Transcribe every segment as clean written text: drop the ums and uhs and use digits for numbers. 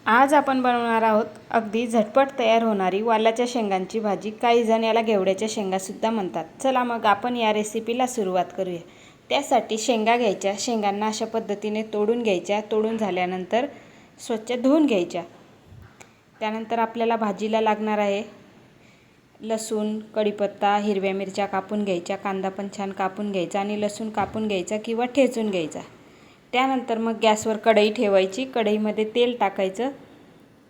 आज आपण बनवणार आहोत अगदी झटपट तयार होणारी वालाच्या शेंगांची भाजी। काही जण याला घेवड्याच्या शेंगासुद्धा म्हणतात। चला मग आपण या रेसिपीला सुरुवात करूया। त्यासाठी शेंगा घ्यायच्या, शेंगांना अशा पद्धतीने तोडून घ्यायच्या। तोडून झाल्यानंतर स्वच्छ धुवून घ्यायच्या। त्यानंतर आपल्याला भाजीला लागणार आहे लसूण, कढीपत्ता, हिरव्या मिरच्या कापून घ्यायच्या, कांदा पण छान कापून घ्यायचा आणि लसूण कापून घ्यायचा किंवा ठेचून घ्यायचा। त्यानंतर मग गॅसवर कढई ठेवायची। कढईमध्ये तेल टाकायचं,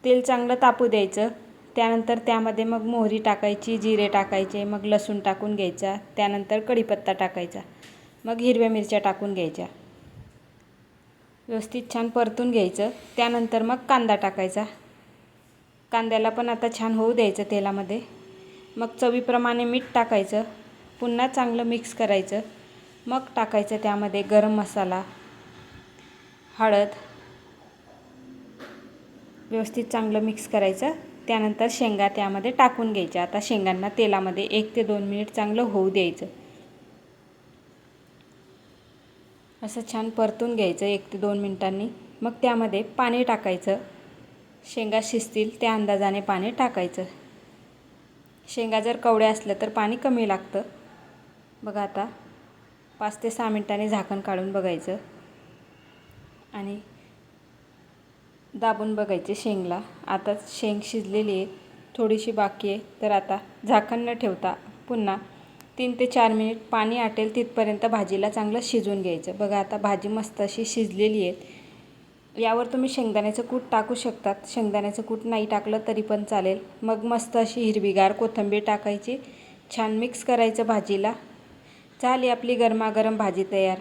तेल चांगलं तापू द्यायचं। त्यानंतर त्यामध्ये मग मोहरी टाकायची, जिरे टाकायचे, मग लसूण टाकून घ्यायचा। त्यानंतर कढीपत्ता टाकायचा, मग हिरव्या मिरच्या टाकून घ्यायच्या। व्यवस्थित छान परतून घ्यायचं। त्यानंतर मग कांदा टाकायचा। कांद्याला पण आता छान होऊ द्यायचं तेलामध्ये। मग चवीप्रमाणे मीठ टाकायचं, पुन्हा चांगलं मिक्स करायचं। मग टाकायचं त्यामध्ये गरम मसाला, हळद, व्यवस्थित चांगलं मिक्स करायचं। त्यानंतर शेंगा त्यामध्ये टाकून घ्यायच्या। आता शेंगांना तेलामध्ये 1 ते 2 मिनिट चांगलं होऊ द्यायचं। असं छान परतून घ्यायचं 1 ते 2 मिनिटांनी। मग त्यामध्ये पाणी टाकायचं, शेंगा शिजतील त्या अंदाजाने पाणी टाकायचं। शेंगा जर कवड्या असल्या तर पाणी कमी लागतं। बघा आता 5 ते 6 मिनिटांनी झाकण काढून बघायचं आणि दाबून बघायचे शेंगला। आता शेंग शिजलेली आहे, थोडीशी बाकी आहे। तर आता झाकण न ठेवता पुन्हा 3 ते 4 मिनिट पाणी आटेल तिथपर्यंत भाजीला चांगलं शिजवून घ्यायचं। बघा आता भाजी मस्त अशी शिजलेली आहे। यावर तुम्ही शेंगदाण्याचं कूट टाकू शकतात, शेंगदाण्याचं कूट नाही टाकलं तरी पण चालेल। मग मस्त अशी हिरवीगार कोथिंबीर टाकायची, छान मिक्स करायचं भाजीला। झाली आपली गरमागरम भाजी तयार।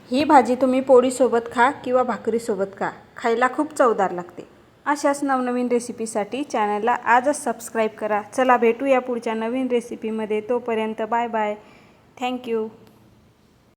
ही भाजी तुम्ही पोळीसोबत खा किंवा भाकरीसोबत खा, खायला खूप चवदार लागते। अशाच नवनवीन रेसिपीसाठी चॅनलला आजच सबस्क्राईब करा। चला भेटूया पुढच्या नवीन रेसिपीमध्ये। तोपर्यंत बाय बाय, थँक्यू।